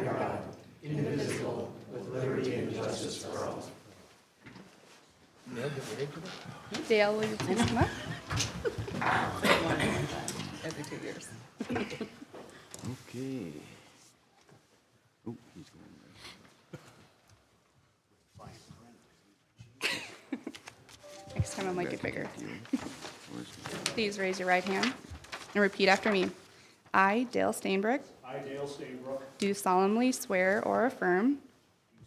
God, indivisible, with liberty and justice for all. Dale, will you please come up? Every 2 years. Okay. Oh, he's going Next time I might get bigger. there. Please raise your right hand and repeat after me. I, Dale Stainbrook, I, Dale Stainbrook, do solemnly swear or affirm do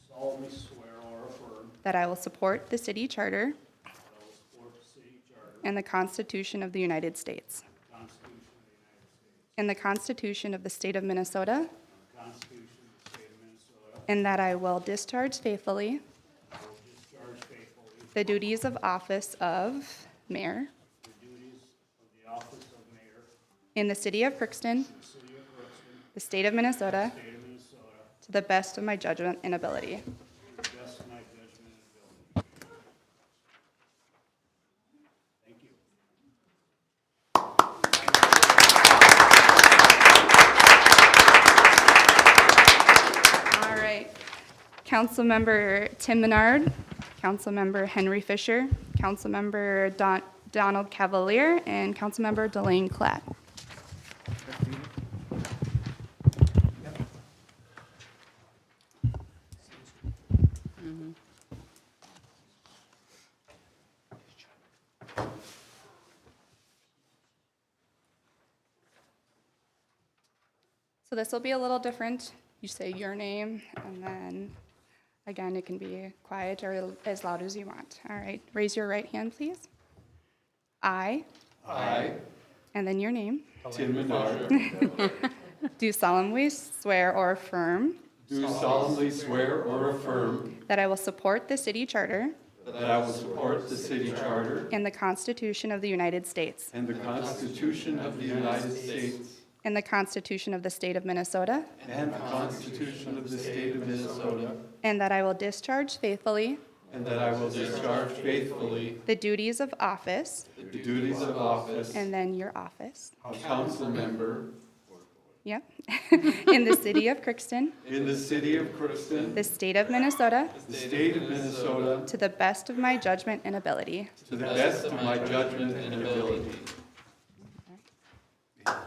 solemnly swear or affirm that I will support the city charter that I will support the city charter, and the Constitution of the United States the Constitution of the United States, and the Constitution of the State of Minnesota, and the Constitution of the State of Minnesota, and that I will discharge faithfully I will discharge faithfully the duties of office of mayor the duties of the office of mayor in the city of Crookston, in the city of Crookston, the state of Minnesota, state of Minnesota, to the best of my judgment and ability. to the best of my judgment and ability. Thank you. All right. Councilmember Tim Menard, Councilmember Henry Fisher, Councilmember Donald Cavalier, and Councilmember Delane Klatt. So this will be a little different. You say your name, and then, again, it can be quiet or as loud as you want. All right, raise your right hand, please. I, and then your name, Tim Menard, do solemnly swear or affirm do solemnly swear or affirm that I will support the city charter that I will support the city charter and the Constitution of the United States and the Constitution of the United States and the Constitution of the State of Minnesota, and the Constitution of the State of Minnesota, and that I will discharge faithfully and that I will discharge faithfully the duties of office, the duties of office and then your office, of council member yep, in the city of Crookston, in the city of Crookston, the state of Minnesota, the state of Minnesota, to the best of my judgment and ability. to the best of my judgment and ability. Thank you.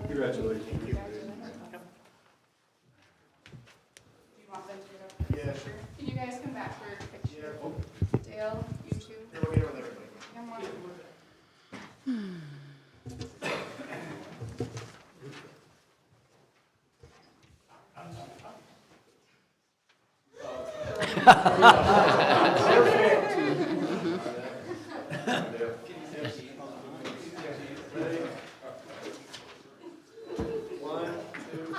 Congratulations. Yeah, sure. Can you guys come back for a picture? Dale, you two. We'll get over there. Come on. One, two,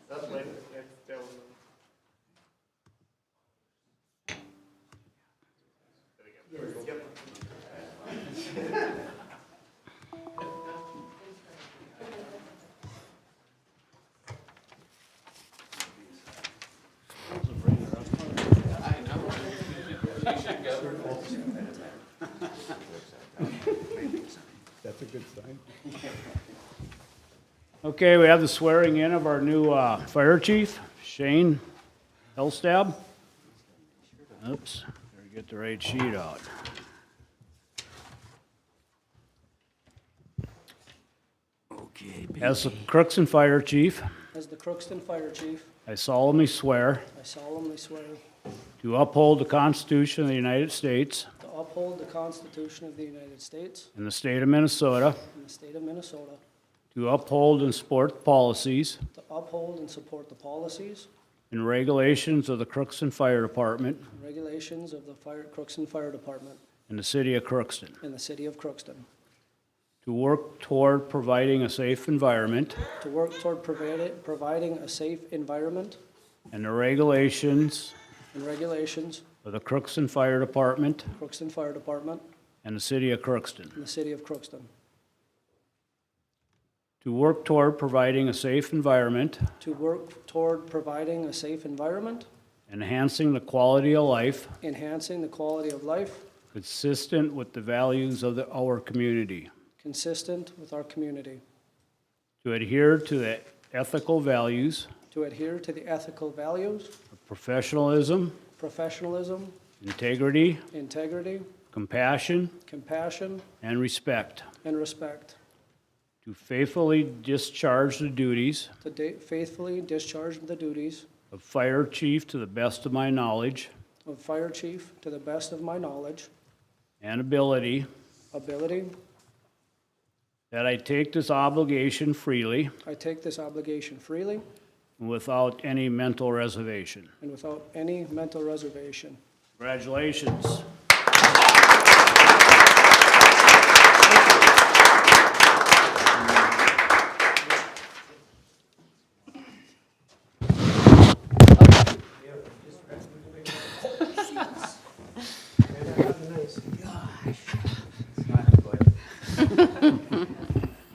that's later. That was. There we go. That's a good sign. Okay, we have the swearing in of our new fire chief, Shane Helstab. Oops, better get the right sheet out. Okay. As the Crookston Fire Chief, As the Crookston Fire Chief, I solemnly swear I solemnly swear to uphold the Constitution of the United States to uphold the Constitution of the United States and the state of Minnesota, and the state of Minnesota, to uphold and support the policies to uphold and support the policies and regulations of the Crookston Fire Department and regulations of the Crookston Fire Department in the city of Crookston, in the city of Crookston, to work toward providing a safe environment to work toward providing a safe environment and the regulations and regulations of the Crookston Fire Department of Crookston Fire Department and the city of Crookston, in the city of Crookston, to work toward providing a safe environment, to work toward providing a safe environment, enhancing the quality of life enhancing the quality of life consistent with the values of our community, consistent with our community, to adhere to the ethical values to adhere to the ethical values, of professionalism, professionalism, integrity, integrity, compassion, compassion, and respect, and respect, to faithfully discharge the duties to faithfully discharge the duties of fire chief to the best of my knowledge of fire chief to the best of my knowledge, and ability, ability. that I take this obligation freely I take this obligation freely and without any mental reservation. and without any mental reservation. Congratulations.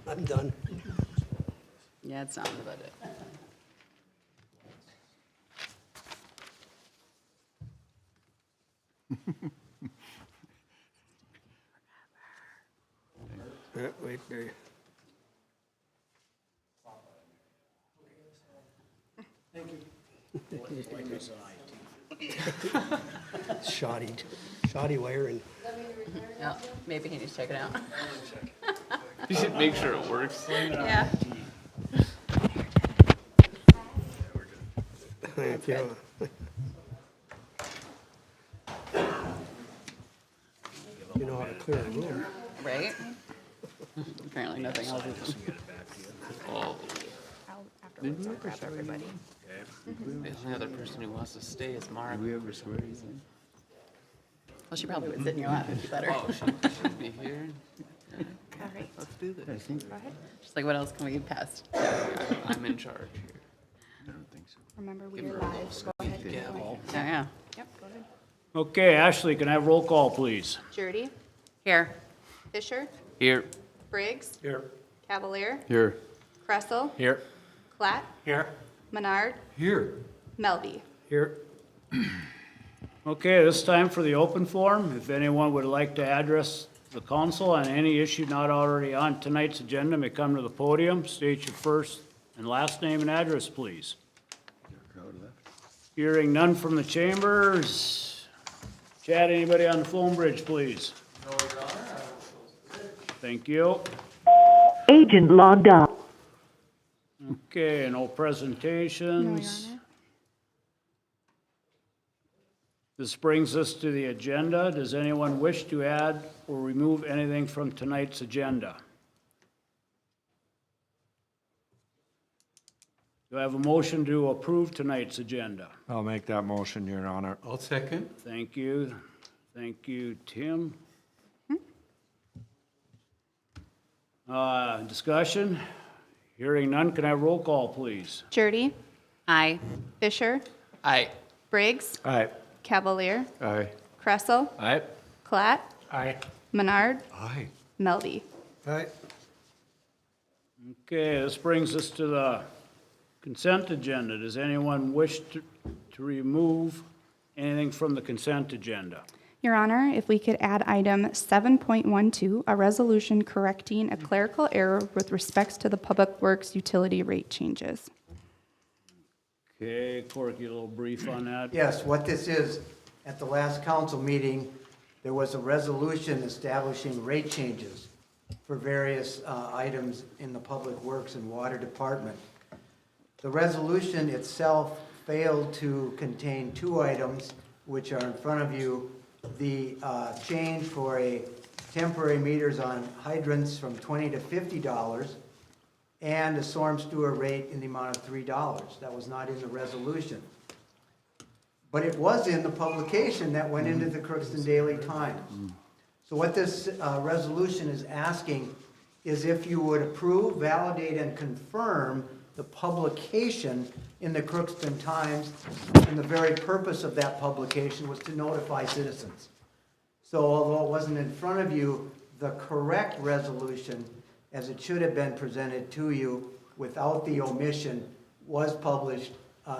I'm done. Yeah, it sounded about it. Wait, there. Shoddy wiring. Yeah, maybe he needs to check it out. You should make sure it works. Yeah. Thank you. You know how to clear a room. Right? Apparently nothing else is. Did we ever swear everybody? The only other person who wants to stay is Mark. Did we ever swear anything? Well, she probably would sit in your lap if you let her. Oh, she should be here. All right. Let's do this. I think, She's like, what else can we get past? I'm in charge here. I don't think so. Remember, we are live. Go ahead. Gavel. Oh, yeah. Yep, go ahead. Okay, Ashley, can I have roll call, please? Jurdy, Here. Fisher, Here. Briggs, Here. Cavalier, Here. Kressel, Here. Platt, Here. Menard, Here. Melby. Here. Okay, this time for the open forum. If anyone would like to address the council on any issue not already on tonight's agenda, may come to the podium, state your first and last name and address, please. Crowd left. Hearing none from the chambers. Chad, anybody on the phone bridge, please? Thank you. Agent logged out. Okay, no No, presentations. Your Honor. This brings us to the agenda. Does anyone wish to add or remove anything from tonight's agenda? Do I have a motion to approve tonight's agenda? I'll make that motion, Your Honor. I'll second. Thank you. Thank you, Tim. Discussion? Hearing none, can I have roll call, please? Jurdy, Aye. Fisher, Aye. Briggs, Aye. Cavalier, Aye. Kressel, Aye. Platt, Aye. Menard, Aye. Melby. Aye. Okay, this brings us to the consent agenda. Does anyone wish to remove anything from the consent agenda? Your Honor, if we could add item 7.12, a resolution correcting a clerical error with respects to the Public Works utility rate changes. Okay, Corky, a little brief on that. Yes, what this is, at the last council meeting, there was a resolution establishing rate changes for various items in the Public Works and Water Department. The resolution itself failed to contain two items, which are in front of you. The change for a temporary meters on hydrants from $20 to $50, and a storm sewer rate in the amount of $3. That was not in the resolution. But it was in the publication that went into the Crookston Daily Times. So what this resolution is asking is if you would approve, validate, and confirm the publication in the Crookston Times, and the very purpose of that publication was to notify citizens. So although it wasn't in front of you, the correct resolution as it should have been presented to you without the omission, was published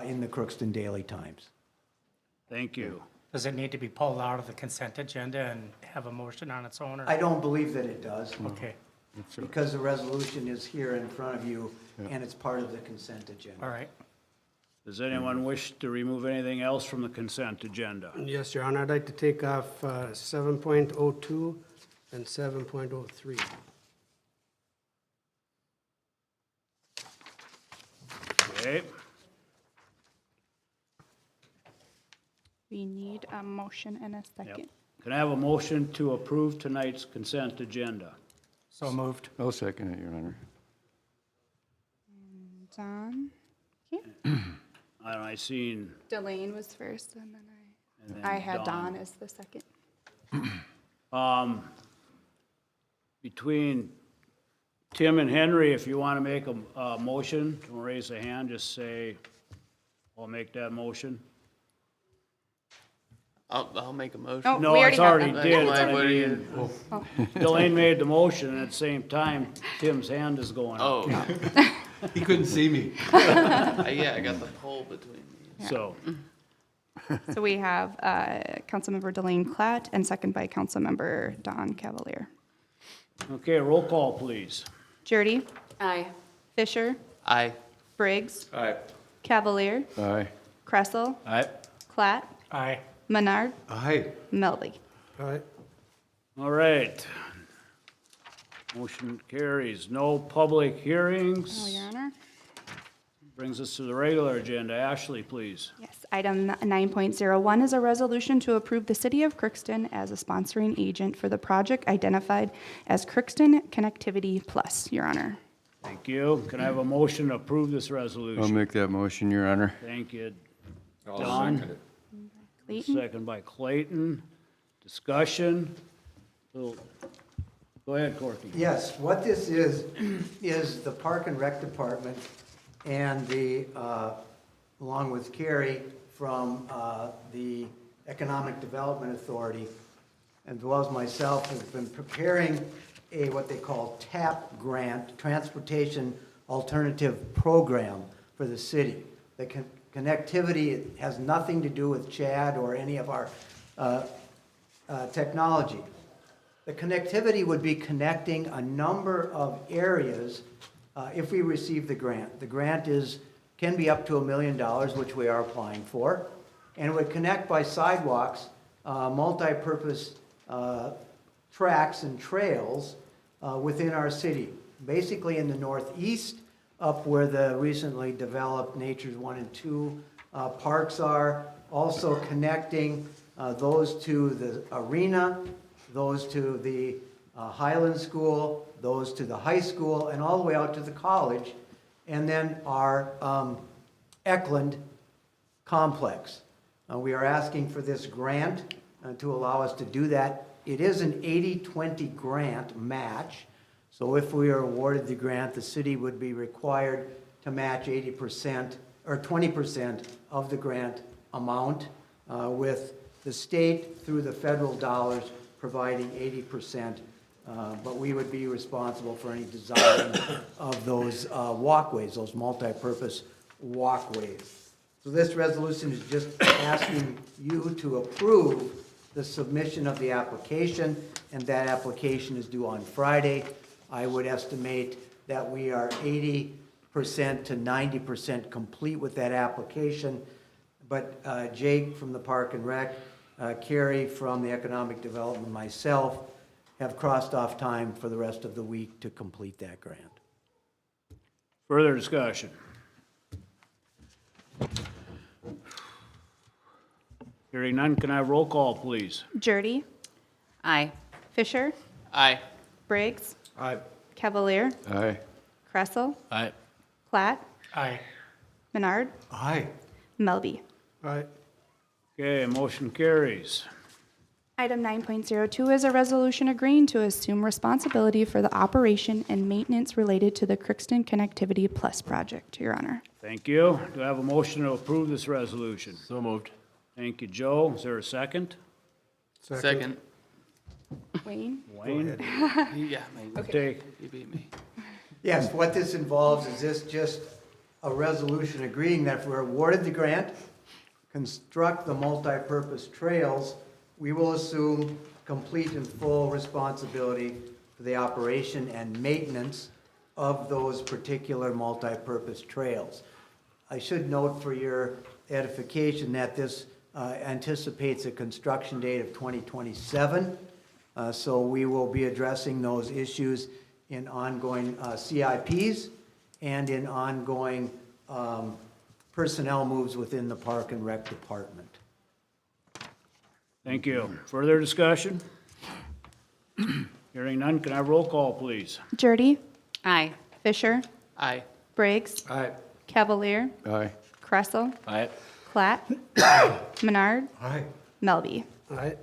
in the Crookston Daily Times. Thank you. Does it need to be pulled out of the consent agenda and have a motion on its own? Or? I don't believe that it does, Okay, because the resolution is here in front of you, and it's part of the consent agenda. all right. Does anyone wish to remove anything else from the consent agenda? Yes, Your Honor, I'd like to take off 7.02 and 7.03. Okay, We need a motion and a second. can I have a motion to approve tonight's consent agenda? So moved. I'll second it, Your Honor. Don? Okay. I seen, Delane was first, and then and then I had Don as the second. Between Tim and Henry, if you want to make a motion, don't raise a hand, just say, I'll make that motion. I'll make a motion. Oh, No, we it's already already have did, Why but I would you- mean, Delane made the motion, and at the same time, Tim's hand is going up. Oh, He couldn't see me. yeah, I got the poll between me. So, So we have Councilmember Delane Klatt and second by Councilmember Don Cavalier. okay, roll call, please. Jurdy, Aye. Fisher, Aye. Briggs, Aye. Cavalier, Aye. Kressel, Aye. Klatt, Aye. Menard, Aye. Melby. All right, All right. Motion carries. No public Oh, hearings. Your Honor. Brings us to the regular agenda. Ashley, please. Yes, item 9.01 is a resolution to approve the City of Crookston as a sponsoring agent for the project identified as Crookston Connectivity Plus, Your Honor. Thank you. Can I have a motion to approve this I'll resolution? make that motion, Your Honor. Thank you. I'll Don? second it. Clayton? Second by Clayton. Discussion. So, go ahead, Corky. Yes, what this is the Park and Rec Department and along with Carrie from the Economic Development Authority, as well as myself, have been preparing what they call TAP grant, Transportation Alternative Program for the city. The connectivity has nothing to do with CHAD or any of our technology. The connectivity would be connecting a number of areas if we receive the grant. The grant can be up to $1 million, which we are applying for, and it would connect by sidewalks, multi-purpose tracks and trails within our city. Basically in the northeast, up where the recently developed Nature's 1 and 2 parks are, also connecting those to the arena, those to the Highland School, those to the high school, and all the way out to the college, and then our Eckland complex. We are asking for this grant to allow us to do that. It is an 80-20 grant match, so if we are awarded the grant, the city would be required to match 80% or 20% of the grant amount, with the state through the federal dollars providing 80%, but we would be responsible for any design of those walkways, those multi-purpose walkways. So this resolution is just asking you to approve the submission of the application, and that application is due on Friday. I would estimate that we are 80% to 90% complete with that application, but Jake from the Park and Rec, Carrie from the Economic Development, myself, have crossed off time for the rest of the week to complete that grant. Further discussion. Hearing none, can I have roll call, please? Jurdy, Aye. Fisher, Aye. Briggs, Aye. Cavalier, Aye. Kressel, Aye. Klatt, Aye. Menard, Aye. Melby. all right. Okay, motion carries. Item 9.02 is a resolution agreeing to assume responsibility for the operation and maintenance related to the Crookston Connectivity Plus project, Your Honor. Thank you. Do I have a motion to approve this resolution? So moved. Thank you, Joe. Is there a second? Second. Wayne? Wayne, Yeah, maybe. take, You beat me. Yes, what this involves is this just a resolution agreeing that if we're awarded the grant, construct the multipurpose trails, we will assume complete and full responsibility for the operation and maintenance of those particular multipurpose trails. I should note for your edification that this anticipates a construction date of 2027. So we will be addressing those issues in ongoing CIPs and in ongoing personnel moves within the Park and Rec Department. thank you. Further discussion? Hearing none, can I have roll call, please? Jurdy? Aye. Fisher? Aye. Briggs? Aye. Cavalier? Aye. Kressel? Aye. Platt? Menard? Aye. Melby? Aye.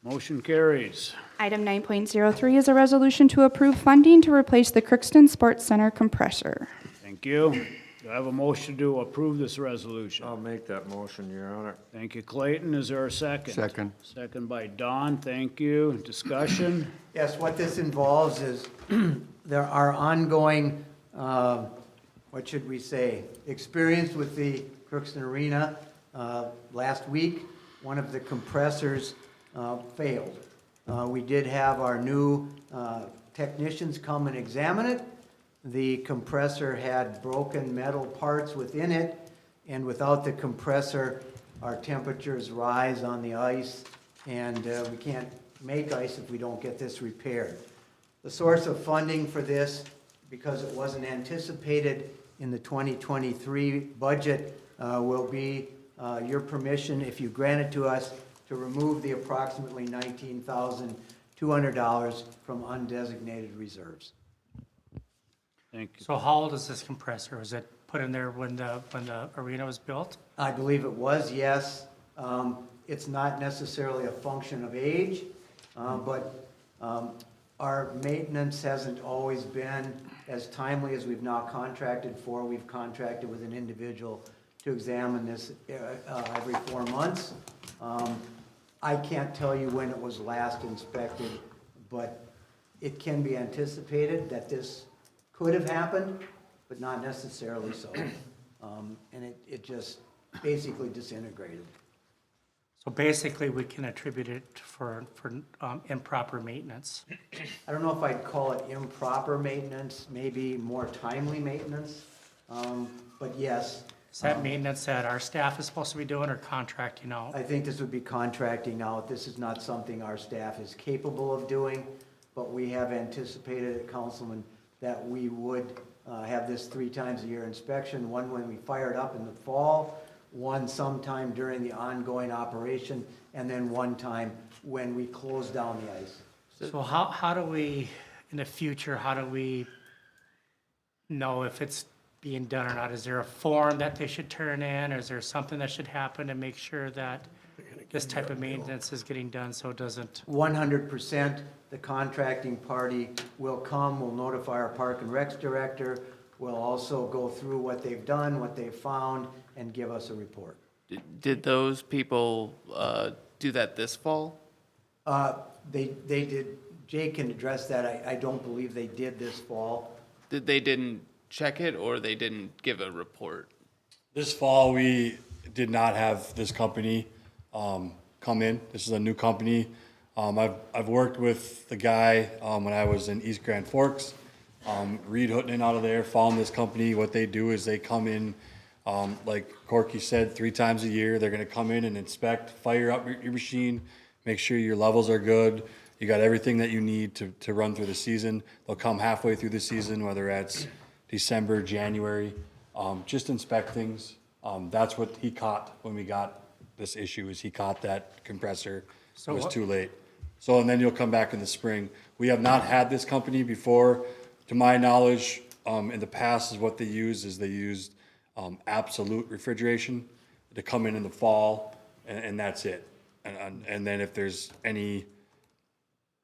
Motion carries. Item 9.03 is a resolution to approve funding to replace the Crookston Sports Center compressor. Thank you. Do I have a motion to approve this resolution? I'll make that motion, Your Honor. Thank you, Clayton. Is there a second? Second. Second by Don. Thank you. Discussion? Yes, what this involves is there are ongoing, what should we say, experience with the Crookston Arena. Last week, one of the compressors failed. We did have our new technicians come and examine it. The compressor had broken metal parts within it, and without the compressor, our temperatures rise on the ice, and we can't make ice if we don't get this repaired. The source of funding for this, because it wasn't anticipated in the 2023 budget, will be your permission, if you grant it to us, to remove the approximately $19,200 from undesignated reserves. Thank you. So how old is this compressor? Was it put in there when the arena was built? I believe it was, yes. It's not necessarily a function of age, but our maintenance hasn't always been as timely as we've now contracted for. We've contracted with an individual to examine this every 4 months. I can't tell you when it was last inspected, but it can be anticipated that this could have happened, but not necessarily so. And it just basically disintegrated. So basically, we can attribute it for improper maintenance. I don't know if I'd call it improper maintenance, maybe more timely maintenance, but yes. Is that maintenance that our staff is supposed to be doing or contracting out? I think this would be contracting out. This is not something our staff is capable of doing, but we have anticipated, Councilman, that we would have this 3 times a year inspection, one when we fire it up in the fall, one sometime during the ongoing operation, and then one time when we close down the ice. So how do we, in the future, how do we know if it's being done or not? Is there a form that they should turn in, or is there something that should happen to make sure that this type of maintenance is getting done so it doesn't? 100%, the contracting party will come, will notify our Park and Recs director, will also go through what they've done, what they've found, and give us a report. Did those people do that this fall? They did, Jake can address that, I don't believe they did this fall. They didn't check it, or they didn't give a report? This fall, we did not have this company come in. This is a new company. I've worked with the guy when I was in East Grand Forks. Reed Hutton out of there found this company. What they do is they come in, like Corky said, 3 times a year. They're gonna come in and inspect, fire up your machine, make sure your levels are good. You got everything that you need to run through the season. They'll come halfway through the season, whether that's December, January, just inspect things. That's what he caught when we got this issue, is he caught that compressor. It was too late. So, and then you'll come back in the spring. We have not had this company before. To my knowledge, in the past, is what they used is they used absolute refrigeration to come in the fall, and that's it. And then if there's anything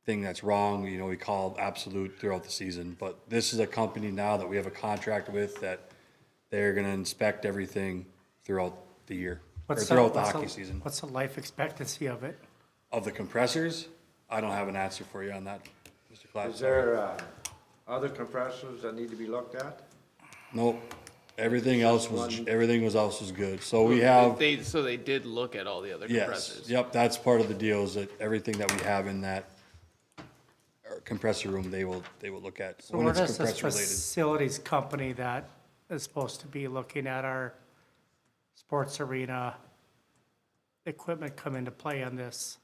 that's wrong, we call absolute throughout the season. But this is a company now that we have a contract with that they're gonna inspect everything throughout the year, or throughout the hockey season. What's the life expectancy of it? Of the compressors, I don't have an answer for you on that, Mr. Clapp. Is there, other compressors that need to be looked at? Nope. Everything else was good. So we have, So they did look at all the other yes, compressors? yep, that's part of the deal is that everything that we have in that compressor room, they will look at. So when where it's does this compressor related. facilities company that is supposed to be looking at our sports arena equipment come into play on this?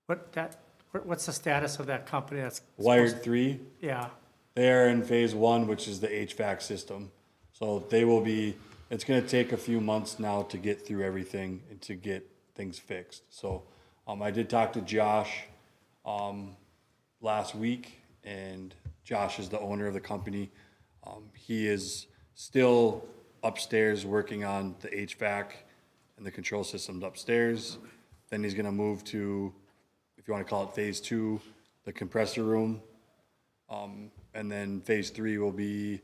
What's the status of that company that's? Wired 3, Yeah, they are in phase 1, which is the HVAC system. So they will be, it's gonna take a few months now to get through everything and to get things fixed. So, I did talk to Josh, last week, and Josh is the owner of the company. He is still upstairs working on the HVAC and the control systems upstairs. Then he's gonna move to, if you wanna call it phase 2, the compressor room. And then phase 3 will be,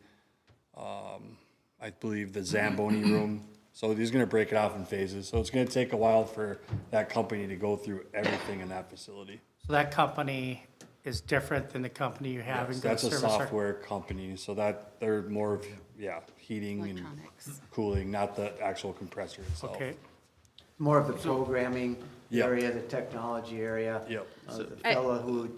I believe, the Zamboni room. So he's gonna break it off in phases. So it's gonna take a while for that company to go through everything in that facility. so that company is different than the company you have in good That's a service. software company, so that, they're more of, heating and Electronics. cooling, not the actual compressor itself. Okay, More of the programming Yep. area, the technology area. Yep. The fellow who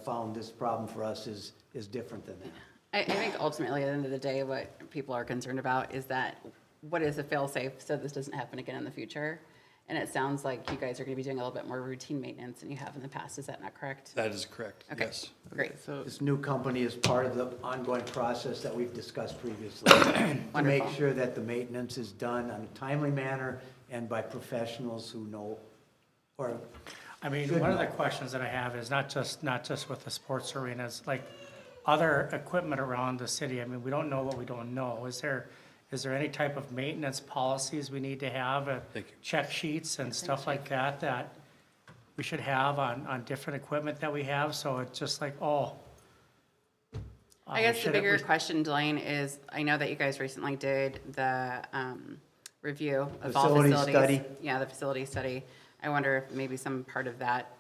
found this problem for us is different than that. I think ultimately, at the end of the day, what people are concerned about is that what is a fail-safe so this doesn't happen again in the future? And it sounds like you guys are gonna be doing a little bit more routine maintenance than you have in the past. Is that not correct? That is correct, Okay, yes. great. So, This new company is part of the ongoing process that we've discussed previously. To make Wonderful. sure that the maintenance is done on a timely manner and by professionals who know, or I mean, Should one of the know. questions that I have is not just with the sports arenas, like other equipment around the city. I mean, we don't know what we don't know. Is there any type of maintenance policies we need to have, Thank you. check sheets and stuff like that, that we should have on different equipment that we have? So it's just like, I guess the bigger question, Delane, is I know that you guys recently did the review of all Facility facilities. study. Yeah, the facility study. I wonder if maybe some part of that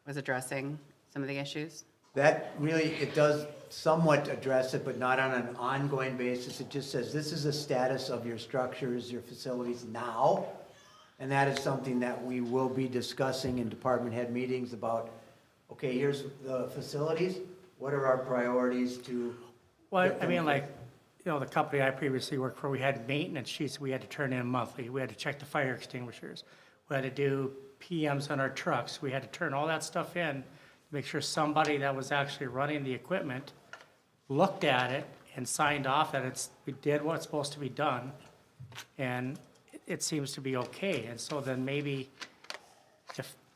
was addressing some of the issues? that really, it does somewhat address it, but not on an ongoing basis. It just says, this is the status of your structures, your facilities now. And that is something that we will be discussing in department head meetings about, okay, here's the facilities, what are our priorities to? Well, get I them mean, fixed? like, the company I previously worked for, we had maintenance sheets we had to turn in monthly. We had to check the fire extinguishers. We had to do PMs on our trucks. We had to turn all that stuff in, to make sure somebody that was actually running the equipment looked at it and signed off that we did what's supposed to be done. And it seems to be okay. And so then maybe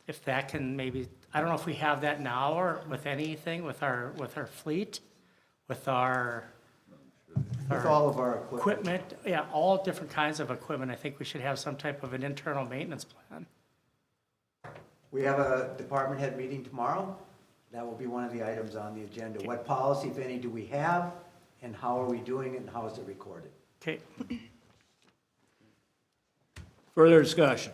if that can maybe, I don't know if we have that now or with anything, with our fleet, with With all of our equipment. equipment, all different kinds of equipment. I think we should have some type of an internal maintenance plan. We have a department head meeting tomorrow. That will be one of the items on the agenda. What policy, if any, do we have? And how are we doing it and how is it recorded? Okay, Further discussion?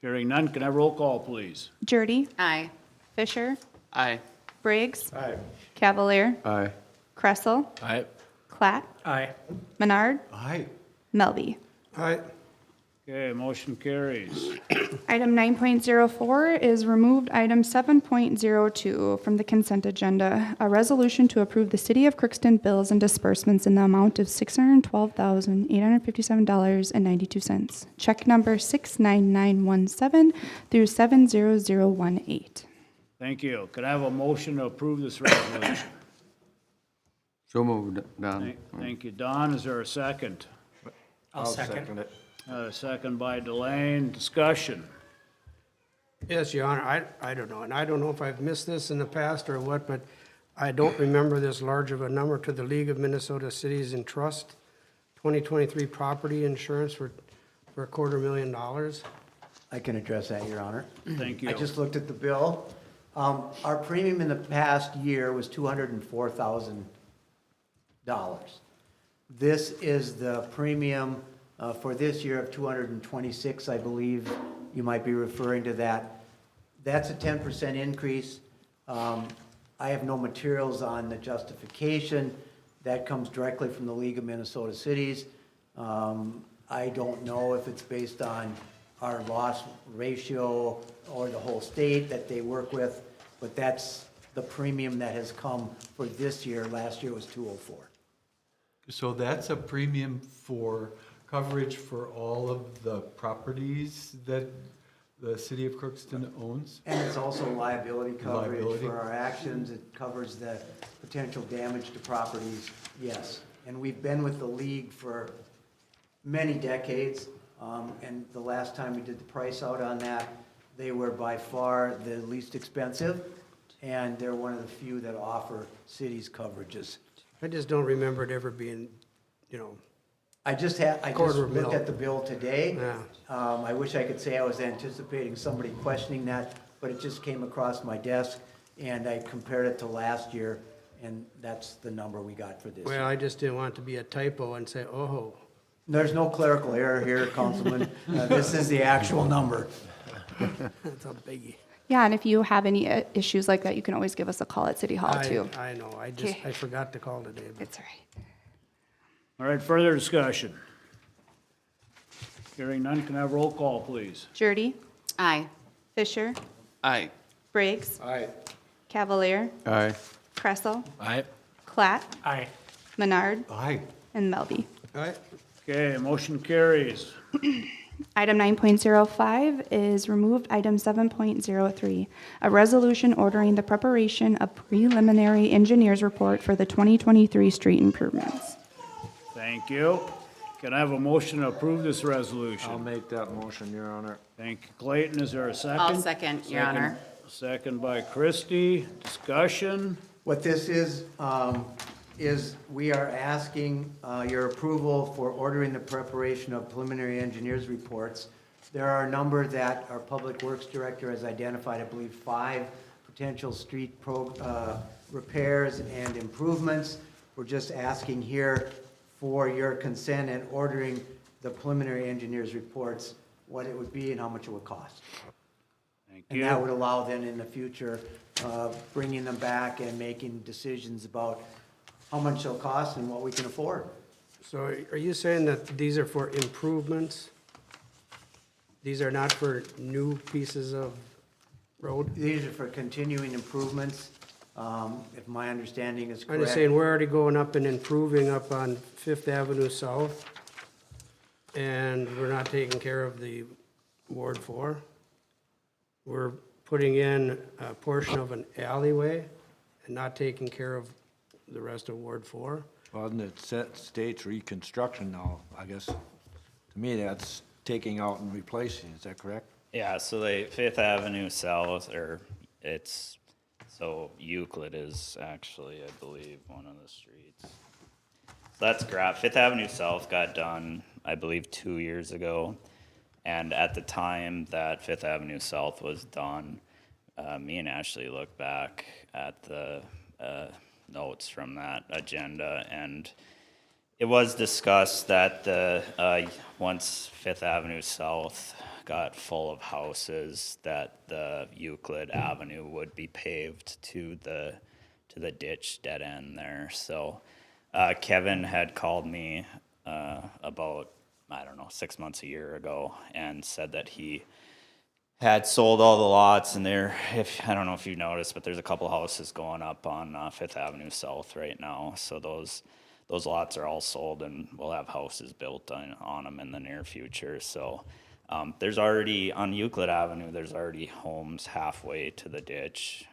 Hearing none, can I have roll call, please? Jurdy, Aye. Fisher, aye. Briggs, Aye. Cavalier, Aye. Kressel, Aye. Clatt, aye. Menard, Aye. Melby. Aye. Okay, motion carries. Item 9.04 is removed item 7.02 from the consent agenda. A resolution to approve the City of Crookston bills and disbursements in the amount of $612,857.92. Check number 69917 through 70018. Thank you. Can I have a motion to approve this resolution? So moved, Don. Thank you, Don. Is there a second? I'll second. it. A second by Delane. Discussion. Yes, Your Honor, I don't know, and I don't know if I've missed this in the past or what, but I don't remember this large of a number to the League of Minnesota Cities and Trust, 2023 property insurance for $250,000. I can address that, Your Honor. Thank you. I just looked at the bill. Our premium in the past year was $204,000. This is the premium for this year of $226, I believe, you might be referring to that. That's a 10% increase. I have no materials on the justification. That comes directly from the League of Minnesota Cities. I don't know if it's based on our loss ratio or the whole state that they work with, but that's the premium that has come for this year. Last year was 204. So that's a premium for coverage for all of the properties that the city of Crookston owns? And it's also liability coverage Liability. for our actions. It covers the potential damage to properties, yes. And we've been with the league for many decades. And the last time we did the price out on that, they were by far the least expensive. And they're one of the few that offer cities coverages. I just don't remember it ever being, I just looked Quarter mil. at the bill today. Yeah. I wish I could say I was anticipating somebody questioning that, but it just came across my desk, and I compared it to last year, and that's the number we got for this well, year. I just didn't want it to be a typo and say, oh. There's no clerical error here, Councilman. This is the actual number. That's a biggie. Yeah, and if you have any issues like that, you can always give us a call at City Hall too. I know, Okay. I forgot to call today. But It's all right. All right, further discussion. Hearing none, can I have roll call, please? Jurdy, Aye. Fisher, Aye. Briggs, Aye. Cavalier, Aye. Kressel, Aye. Klatt, Aye. Menard, Aye. and Melby. All right, Okay, motion carries. Item 9.05 is removed. Item 7.03, a resolution ordering the preparation of preliminary engineer's report for the 2023 street improvements. Thank you. Can I have a motion to approve this I'll resolution? make that motion, Your Honor. Thank you, Clayton. Is there a second? I'll second, Your Honor. Second by Christie. Discussion. What this is we are asking your approval for ordering the preparation of preliminary engineers' reports. There are a number that our Public Works Director has identified, I believe 5 potential street repairs and improvements. We're just asking here for your consent and ordering the preliminary engineers' reports, what it would be and how much it would cost. Thank And that you. would allow then in the future, bringing them back and making decisions about how much they'll cost and what we can afford. so are you saying that these are for improvements? These are not for new pieces of road? These are for continuing improvements, if my understanding is I'm correct. just saying, we're already going up and improving up on Fifth Avenue South, and we're not taking care of the Ward 4. We're putting in a portion of an alleyway and not taking care of the rest of Ward 4. Well, isn't it states reconstruction now, I guess? To me, that's taking out and replacing, is that correct? Yeah, so they, Fifth Avenue South, so Euclid is actually, I believe, one of the streets. So that's Fifth Avenue South got done, I believe, 2 years ago. And at the time that Fifth Avenue South was done, me and Ashley looked back at the notes from that agenda, and it was discussed that once Fifth Avenue South got full of houses, that the Euclid Avenue would be paved to the ditch dead end there. So Kevin had called me about, I don't know, 6 months, a year ago, and said that he had sold all the lots, and I don't know if you noticed, but there's a couple houses going up on Fifth Avenue South right now. So those lots are all sold, and we'll have houses built on them in the near future. So there's already, on Euclid Avenue, there's already homes halfway to the ditch.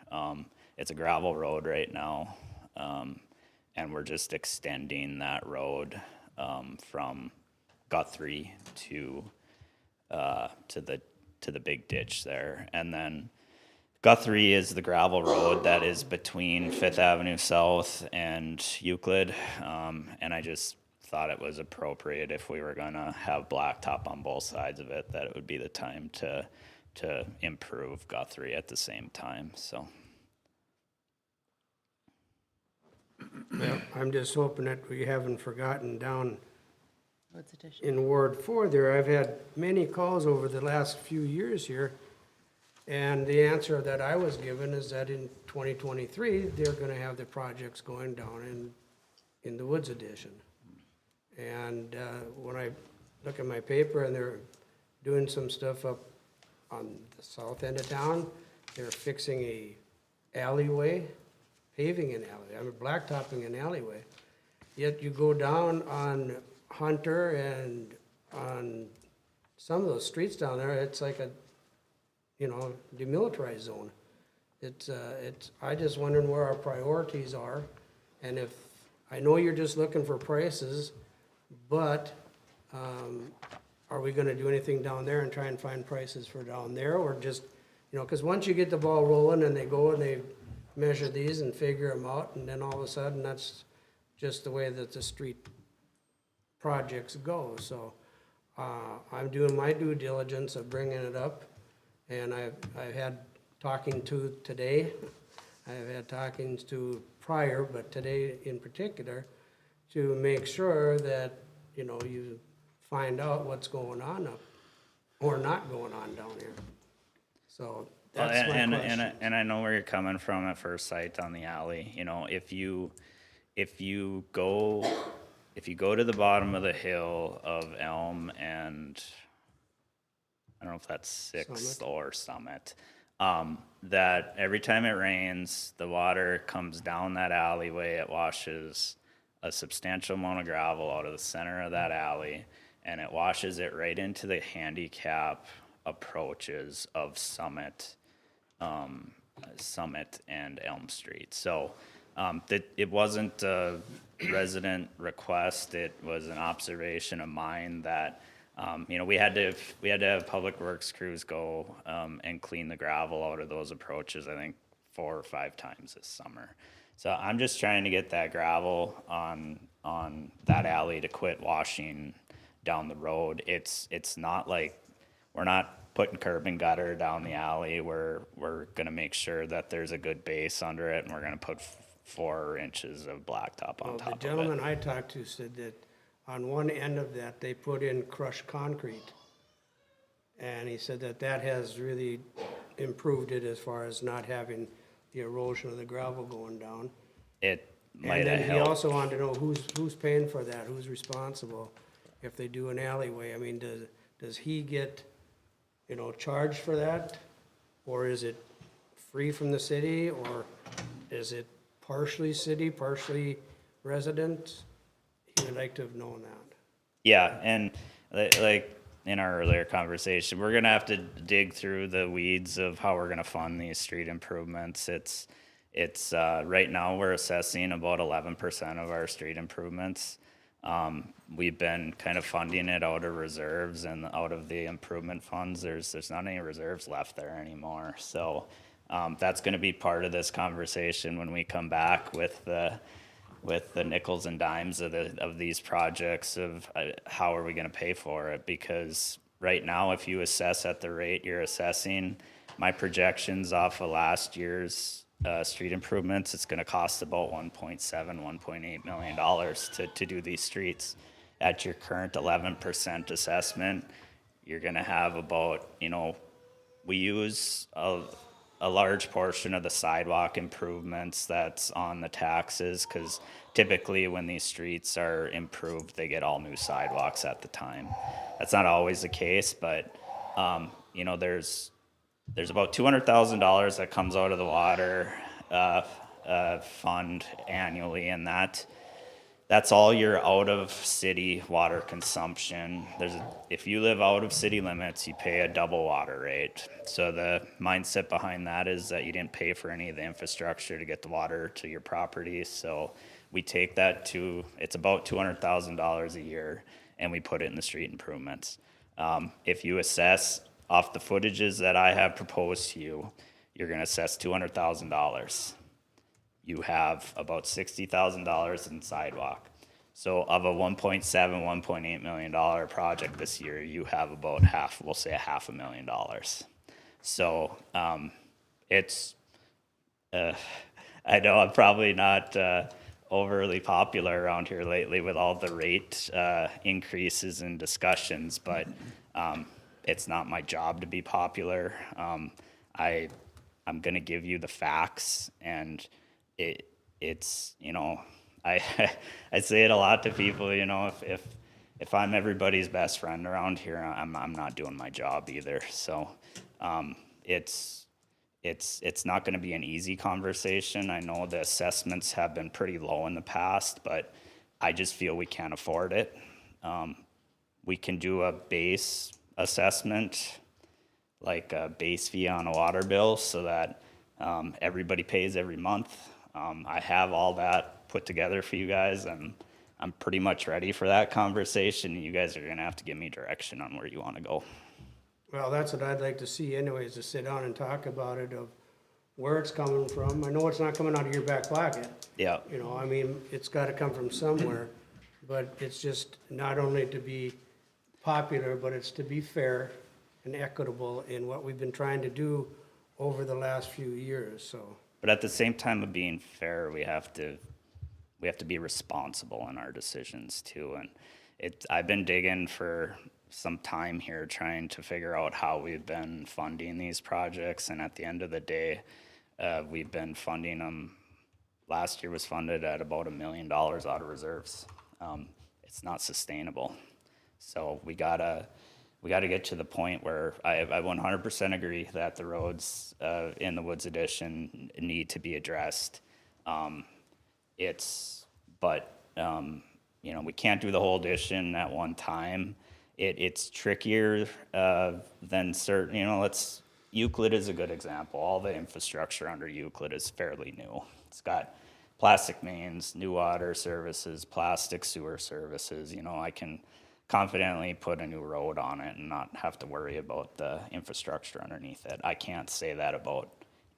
It's a gravel road right now, and we're just extending that road from Guthrie to the big ditch there. And then Guthrie is the gravel road that is between Fifth Avenue South and Euclid. And I just thought it was appropriate, if we were gonna have blacktop on both sides of it, that it would be the time to improve Guthrie at the same time, so. Well, I'm just hoping that we haven't forgotten down in Ward 4 there, I've had many calls over the last few years here, and the answer that I was given is that in 2023, they're gonna have the projects going down in the Woods Edition. And when I look at my paper and they're doing some stuff up on the south end of town, they're fixing a alleyway, paving an alleyway, I mean blacktopping an alleyway. Yet you go down on Hunter and on some of those streets down there, it's like a, demilitarized zone. I just wondering where our priorities are, and if, I know you're just looking for prices, but, are we gonna do anything down there and try and find prices for down there, or just, cause once you get the ball rolling and they go and they measure these and figure them out, and then all of a sudden, that's just the way that the street projects go, so, I'm doing my due diligence of bringing it up, and I've had talking to today, I've had talkings to prior, but today in particular, to make sure that, you find out what's going on up, or not going on down here. So, that's my question. And I know where you're coming from at first sight on the alley. If you go to the bottom of the hill of Elm and I don't know if that's Sixth or Summit, that every time it rains, the water comes down that alleyway. It washes a substantial amount of gravel out of the center of that alley, and it washes it right into the handicap approaches of Summit and Elm Street. So it wasn't a resident request. It was an observation of mine that we had to have public works crews go and clean the gravel out of those approaches, I think 4 or 5 times this summer. So I'm just trying to get that gravel on that alley to quit washing down the road. It's not like we're not putting curb and gutter down the alley. We're gonna make sure that there's a good base under it, and we're gonna put 4 inches of blacktop on top of it. The gentleman I talked to said that on one end of that, they put in crushed concrete. And he said that has really improved it as far as not having the erosion of the gravel going down. It might And have then he helped. also wanted to know who's paying for that, who's responsible if they do an alleyway. I mean, does he get, charged for that? Or is it free from the city, or is it partially city, partially resident? He would like to have known that. Yeah, and like in our earlier conversation, we're gonna have to dig through the weeds of how we're gonna fund these street improvements. It's right now we're assessing about 11% of our street improvements. We've been kind of funding it out of reserves and out of the improvement funds. There's not any reserves left there anymore. So that's gonna be part of this conversation when we come back with the nickels and dimes of these projects of how are we going to pay for it, because right now if you assess at the rate you're assessing, my projections off of last year's street improvements, it's going to cost about $1.8 million to do these streets. At your current 11% assessment, you're going to have about, we use a large portion of the sidewalk improvements that's on the taxes, because typically when these streets are improved, they get all new sidewalks at the time. That's not always the case, but there's about $200,000 that comes out of the water fund annually, and that's all your out of city water consumption. If you live out of city limits, you pay a double water rate. So the mindset behind that is that you didn't pay for any of the infrastructure to get the water to your property. So we take that it's about $200,000 a year, and we put it in the street improvements. If you assess off the footages that I have proposed to you, you're gonna assess $200,000. You have about $60,000 in sidewalk. So of a $1.8 million project this year, you have about we'll say $500,000. So it's, I know I'm probably not overly popular around here lately with all the rate increases and discussions, but it's not my job to be popular. I'm gonna give you the facts, and it's you know, I I say it a lot to people. You know, if I'm everybody's best friend around here, I'm not doing my job either. So it's not going to be an easy conversation. I know the assessments have been pretty low in the past, but I just feel we can't afford it. We can do a base assessment, like a base fee on a water bill, so that everybody pays every month. I have all that put together for you guys, and I'm pretty much ready for that conversation. You guys are going to have to give me direction on where you want to go. Well, that's what I'd like to see anyways, to sit down and talk about it, of where it's coming from. I know it's not coming out of your back pocket. Yeah. You know, I mean, it's gotta come from somewhere, but it's just not only to be popular, but it's to be fair and equitable in what we've been trying to do over the last few years, so. But at the same time of being fair, we have to be responsible in our decisions too. And I've been digging for some time here trying to figure out how we've been funding these projects, and at the end of the day, we've been funding them. Last year was funded at about $1 million out of reserves. It's not sustainable. So we gotta get to the point where I 100% agree that the roads in the Woods Addition need to be addressed. You know, we can't do the whole addition at one time. It's trickier than certain, you know, Euclid is a good example. All the infrastructure under Euclid is fairly new. It's got plastic mains, new water services, plastic sewer services. You know, I can confidently put a new road on it and not have to worry about the infrastructure underneath it. I can't say that about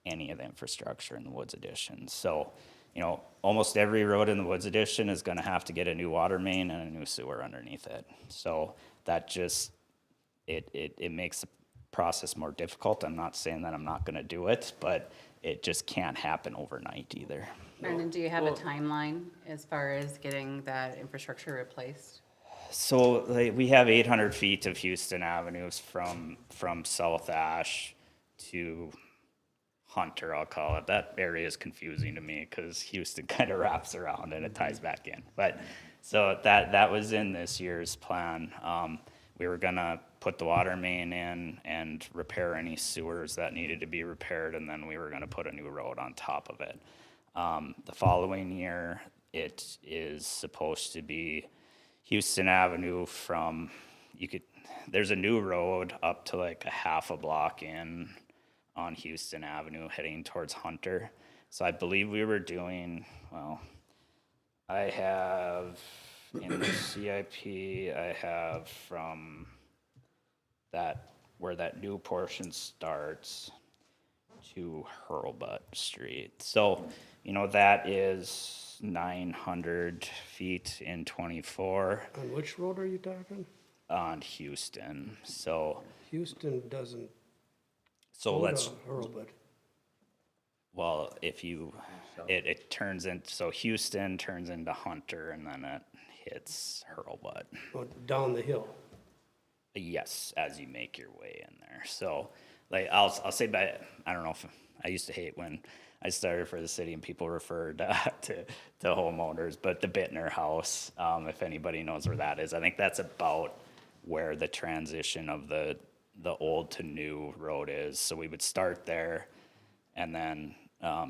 any of the infrastructure in the Woods Addition. So, you know, almost every road in the Woods Addition is gonna have to get a new water main and a new sewer underneath it. So that just, it makes the process more difficult. I'm not saying that I'm not gonna do it, but it just can't happen overnight either. Brandon, do you have a timeline as far as getting that infrastructure replaced? So we have 800 feet of Houston avenues from South Ash to Hunter, I'll call it. That area is confusing to me because Houston kind of wraps around and it ties back in. But so that was in this year's plan. We were gonna put the water main in and repair any sewers that needed to be repaired, and then we were gonna put a new road on top of it. The following year, it is supposed to be Houston Avenue there's a new road up to like a half a block in on Houston Avenue heading towards Hunter. So I believe we were doing, I have in the CIP, I have from where that new portion starts to Hurlbut Street. So, you know, that is 900 feet in 24. On which road are you talking? On Houston. So Houston doesn't. So let's. Hurlbut. Well, if you, it turns in, so Houston turns into Hunter and then it hits Hurlbut. Oh, down the hill. Yes, as you make your way in there. So, like, I'll say I don't know if, I used to hate when I started for the city and people referred to homeowners, but the Bittner House, if anybody knows where that is, I think that's about where the transition of the old to new road is. So we would start there and then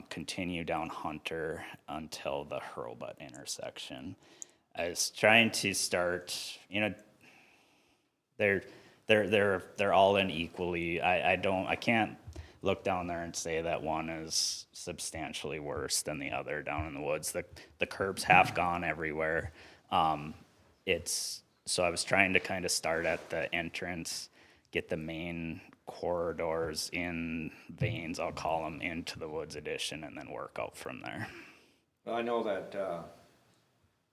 continue down Hunter until the Hurlbut intersection. I was trying to start, you know, they're all in equally. I can't look down there and say that one is substantially worse than the other down in the woods. The curb's half gone everywhere. So I was trying to kind of start at the entrance, get the main corridors in veins, I'll call them, into the Woods Addition, and then work out from there. Well, I know that,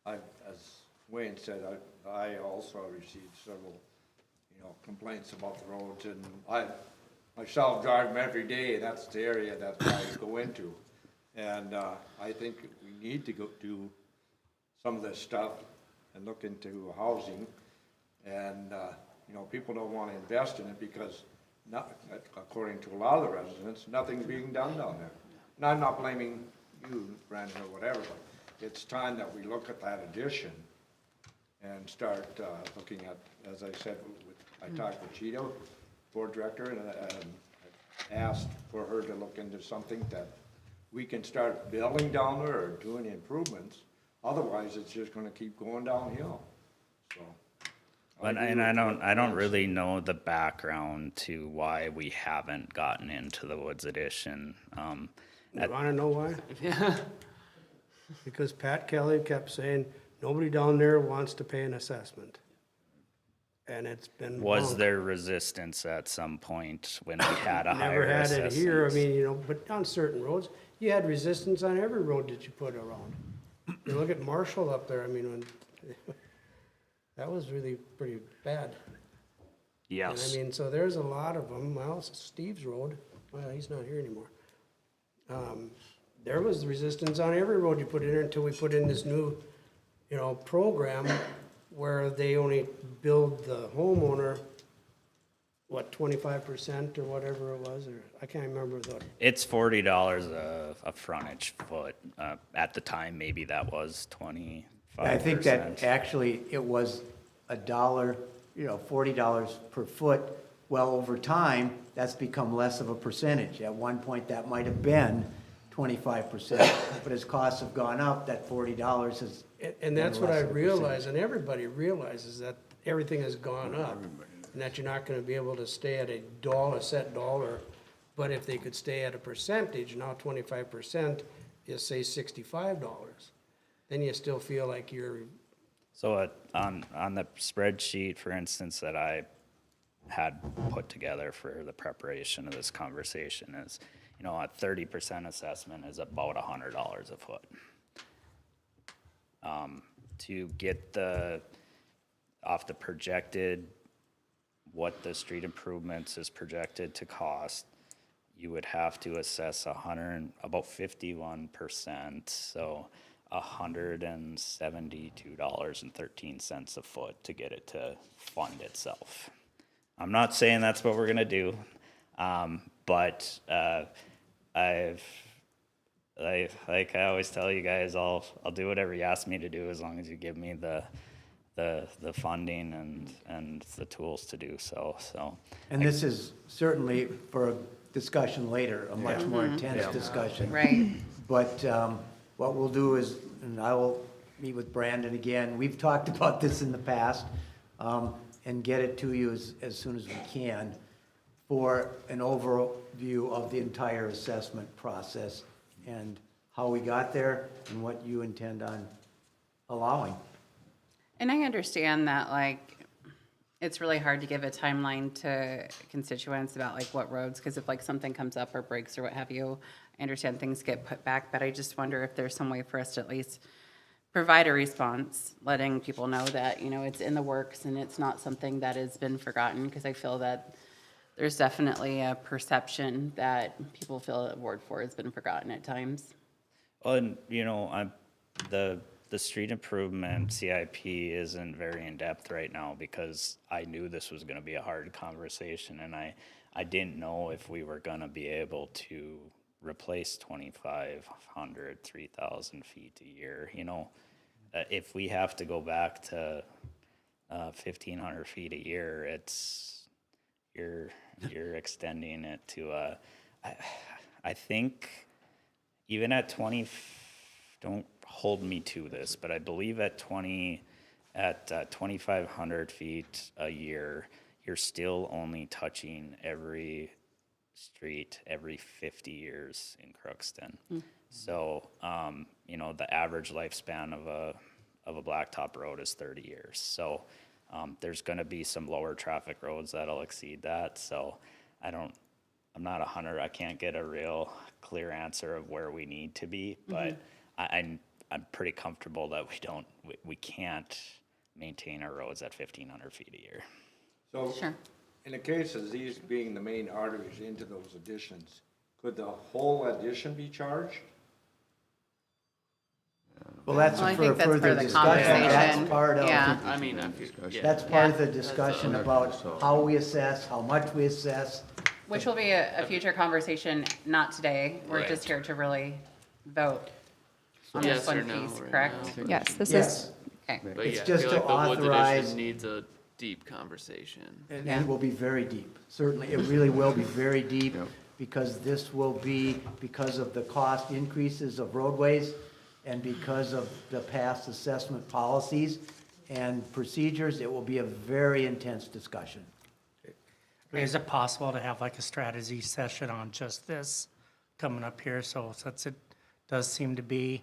as Wayne said, I also received several, complaints about the roads, and I myself drive them every day. That's the area that I go into. And I think we need to go do some of this stuff and look into housing. And, you know, people don't want to invest in it because not, according to a lot of the residents, nothing's being done down there. And I'm not blaming you, Brandon, or whatever, but it's time that we look at that addition and start looking at, as I said, I talked with Cheeto, board director, and asked for her to look into something that we can start building down there or doing improvements. Otherwise, it's just gonna keep going downhill, so. But, and I don't really know the background to why we haven't gotten into the Woods Edition. You wanna know why? Because Pat Kelly kept saying, nobody down there wants to pay an assessment. And it's been. Was wrong. there resistance at some point when we had a higher Never had assessment? it here, I mean, you know, but on certain roads, you had resistance on every road that you put around. You look at Marshall up there, I mean, when, that was really pretty bad. Yes. And I mean, so there's a lot of them, well, Steve's Road, well, he's not here anymore. There was resistance on every road you put in there until we put in this new, you know, program where they only billed the homeowner, what, 25% or whatever it was, or I can't remember the. It's $40 a frontage foot. At the time, maybe that was 25%. I think that actually it was $1, you know, $40 per foot. Well, over time, that's become less of a percentage. At one point, that might have been 25%, but as costs have gone up, that $40 is. And that's what I realize, and everybody realizes that everything has gone up, and that you're not gonna be able to stay at a set dollar. But if they could stay at a percentage, now 25% is say $65, then you still feel like you're. So on the spreadsheet, for instance, that I had put together for the preparation of this conversation is, you know, a 30% assessment is about $100 a foot. To get off the projected, what the street improvements is projected to cost, you would have to assess about 51%, so $172.13 a foot to get it to fund itself. I'm not saying that's what we're gonna do, but like I always tell you guys, I'll do whatever you ask me to do as long as you give me the funding and the tools to do so. And this is certainly for a discussion later, a much more intense discussion. Right. But what we'll do is, and I will meet with Brandon again, we've talked about this in the past, and get it to you as soon as we can for an overview of the entire assessment process and how we got there and what you intend on allowing. And I understand that, like, it's really hard to give a timeline to constituents about like what roads, because if like something comes up or breaks or what have you, I understand things get put back, but I just wonder if there's some way for us to at least provide a response, letting people know that, you know, it's in the works and it's not something that has been forgotten, because I feel that there's definitely a perception that people feel that Ward 4 has been forgotten at times. Well, and you know, the street improvement CIP isn't very in-depth right now because I knew this was gonna be a hard conversation, and I didn't know if we were gonna be able to replace 2,500, 3,000 feet a year. You know, if we have to go back to 1,500 feet a year, you're extending it to I think even at 20, don't hold me to this, but I believe at 2,500 feet a year, you're still only touching every street every 50 years in Crookston. So, you know, the average lifespan of a blacktop road is 30 years. So, there's gonna be some lower traffic roads that'll exceed that. So I'm not 100, I can't get a real clear answer of where we need to be, but I'm pretty comfortable that we can't maintain our roads at 1,500 feet a year. So, Sure. in the case of these being the main arteries into those additions, could the whole addition be charged? Well, that's Well, I for think that's further part of the discussion. That's conversation. part of, Yeah. I mean, yeah. that's part of Yeah. the discussion about how we assess, how much we assess. Which will be a future conversation, not today. We're Right. just here to really vote on this Yes or one no piece, right correct? now. Yes, this is, Yes, Okay. But It's yeah, I just feel to like the Woods authorize- edition needs a deep conversation. and Yeah. it will be very deep. Certainly, it really will be very deep, because this will be, because of the cost increases of roadways and because of the past assessment policies and procedures, it will be a very intense discussion. Is it possible to have like a strategy session on just this coming up here? So since it does seem to be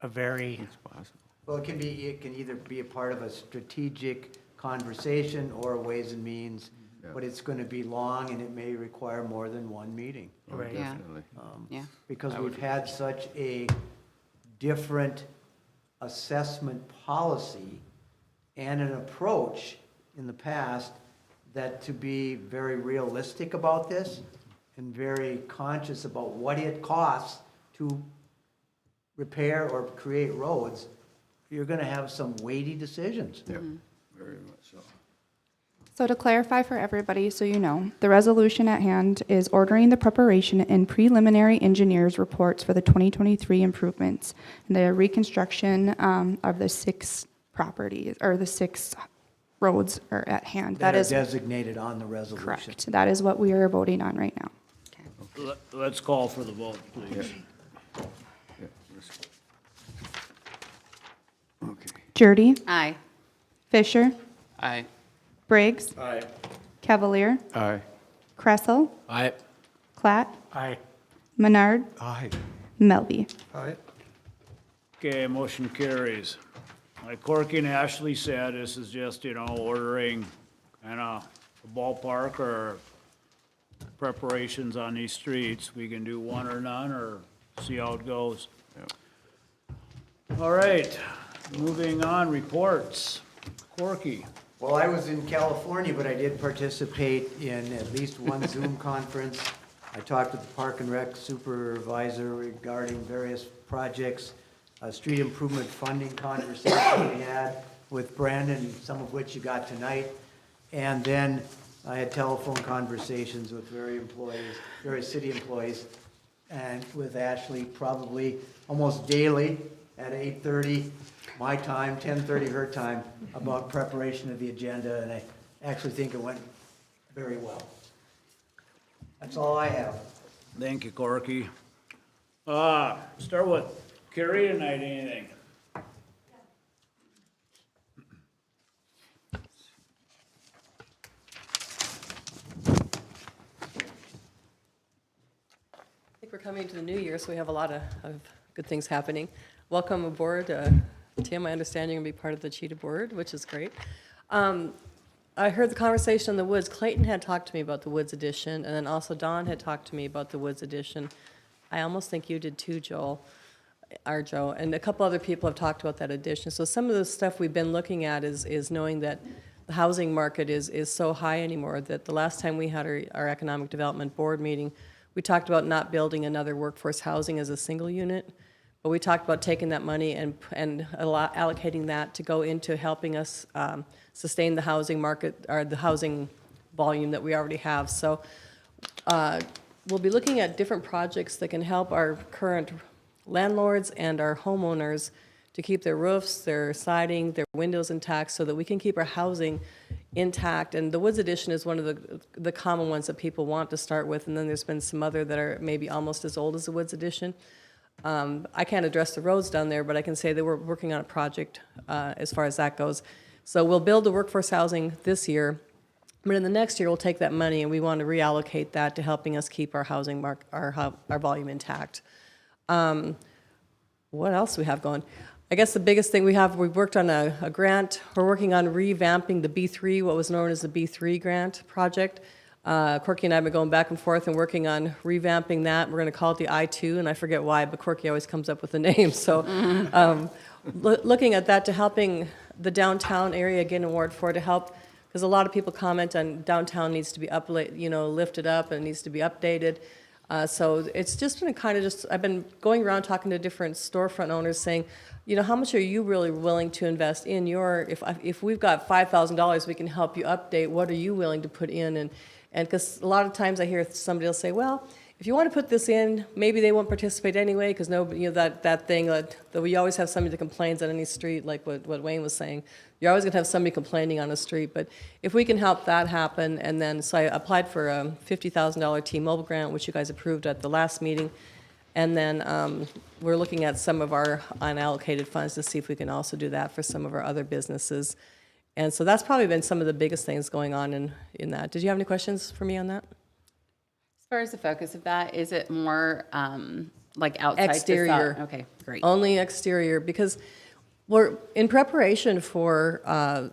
a very, Well, it can either be a part of a strategic conversation or Ways and Means, but it's going to be long and it may require more than one meeting. right, Yeah. Definitely. Yeah. Because we've had such a different assessment policy and an approach in the past, that to be very realistic about this and very conscious about what it costs to repair or create roads, you're going to have some weighty decisions. Yep, very much so. so to clarify for everybody, so you know, the resolution at hand is ordering the preparation and preliminary engineers reports for the 2023 improvements and the reconstruction of the 6 properties, or the 6 roads are at hand. That That are is designated on the resolution. correct. That is what we are voting on right now. Let's call for the vote, please. Yeah, okay. Jurdy, Aye. Fisher, Aye. Briggs, Aye. Cavalier, Aye. Kressel, Aye. Platt, I, Menard, Aye. Melby. Aye. Okay, motion carries. Like Corky and Ashley said, this is just, ordering kind of a ballpark or preparations on these streets. We can do one or none, or see how it goes. All right, moving on, reports. Corky. Well, I was in California, but I did participate in at least one Zoom conference. I talked with the Park and Rec supervisor regarding various projects, a street improvement funding conversation we had with Brandon, some of which you got tonight. And then I had telephone conversations with various city employees, and with Ashley probably almost daily at 8:30 my time, 10:30 her time, about preparation of the agenda, and I actually think it went very well. That's all I have. Thank you, Corky. Start with Carrie tonight, anything? I think we're coming to the new year, so we have a lot of good things happening. Welcome aboard, Tim. I understand you're going to be part of the Cheetah Board, which is great. I heard the conversation on the Woods. Clayton had talked to me about the Woods Edition, and then also Don had talked to me about the Woods Edition. I almost think you did too, Joe, and a couple other people have talked about that edition. So some of the stuff we've been looking at is knowing that the housing market is so high anymore that the last time we had our Economic Development Board meeting, we talked about not building another workforce housing as a single unit, but we talked about taking that money and allocating that to go into helping us sustain the housing market, or the housing volume that we already have. So we'll be looking at different projects that can help our current landlords and our homeowners to keep their roofs, their siding, their windows intact, so that we can keep our housing intact. And the Woods Edition is one of the common ones that people want to start with, and then there's been some other that are maybe almost as old as the Woods Edition. I can't address the roads down there, but I can say that we're working on a project as far as that goes. So we'll build the workforce housing this year, but in the next year, we'll take that money and we want to reallocate that to helping us keep our housing our volume intact. What else do we have going? I guess the biggest thing we've worked on a grant. We're working on revamping the B3, what was known as the B3 grant project. Corky and I have been going back and forth and working on revamping that. We're going to call it the I-2, and I forget why, but Corky always comes up with the name. So looking at that to helping the downtown area get an award for, to help, because a lot of people comment on downtown needs to be lifted up and needs to be updated. So it's just been kind of just, I've been going around talking to different storefront owners saying, you know, how much are you really willing to invest in your, if we've got $5,000, we can help you update, what are you willing to put in? And because a lot of times I hear somebody will say, well, if you want to put this in, maybe they won't participate anyway, because nobody, you know, that thing that we always have somebody that complains on any street, like what Wayne was saying. You're always going to have somebody complaining on the street, but if we can help that happen, and then, so I applied for a $50,000 T-Mobile grant, which you guys approved at the last meeting, and then we're looking at some of our unallocated funds to see if we can also do that for some of our other businesses. And so that's probably been some of the biggest things going on in that. Did you have any questions for me on that? As far as the focus of that, is it more like outside? Exterior. Facade? Okay, great. Only exterior, because we're in preparation for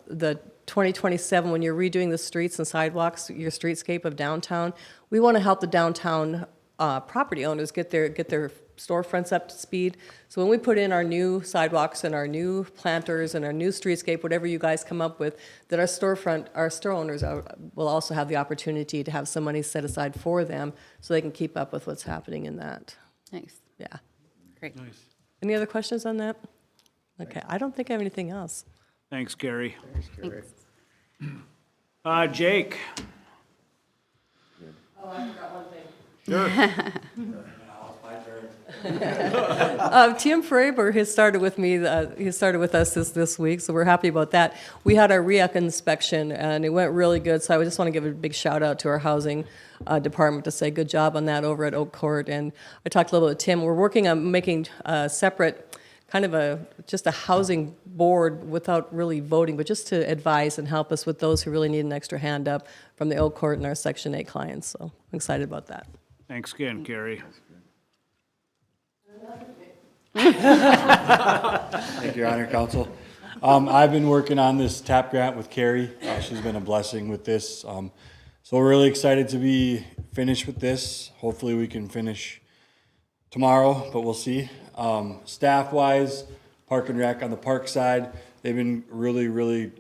the 2027, when you're redoing the streets and sidewalks, your streetscape of downtown. We want to help the downtown property owners get their storefronts up to speed. So when we put in our new sidewalks and our new planters and our new streetscape, whatever you guys come up with, that our store owners will also have the opportunity to have some money set aside for them so they can keep up with what's happening in that. Nice. Yeah. Great. Nice. Any other questions on that? Okay, I don't think I have anything else. Thanks, Gary. Thanks. Jake? Oh, I forgot one thing. Sure. Tim Fravor has started with me. He started with us this week, so we're happy about that. We had our REAC inspection, and it went really good. So I just want to give a big shout out to our housing department to say good job on that over at Oak Court. And I talked a little bit with Tim. We're working on making a separate kind of just a housing board without really voting, but just to advise and help us with those who really need an extra hand up from the Oak Court and our Section 8 clients. So I'm excited about that. Thanks again, Gary. Thank you, Your Honor, Counsel. I've been working on this TAP grant with Carrie. She's been a blessing with this. So we're really excited to be finished with this. Hopefully we can finish tomorrow, but we'll see. Staff-wise, Park and Rec on the park side, they've been really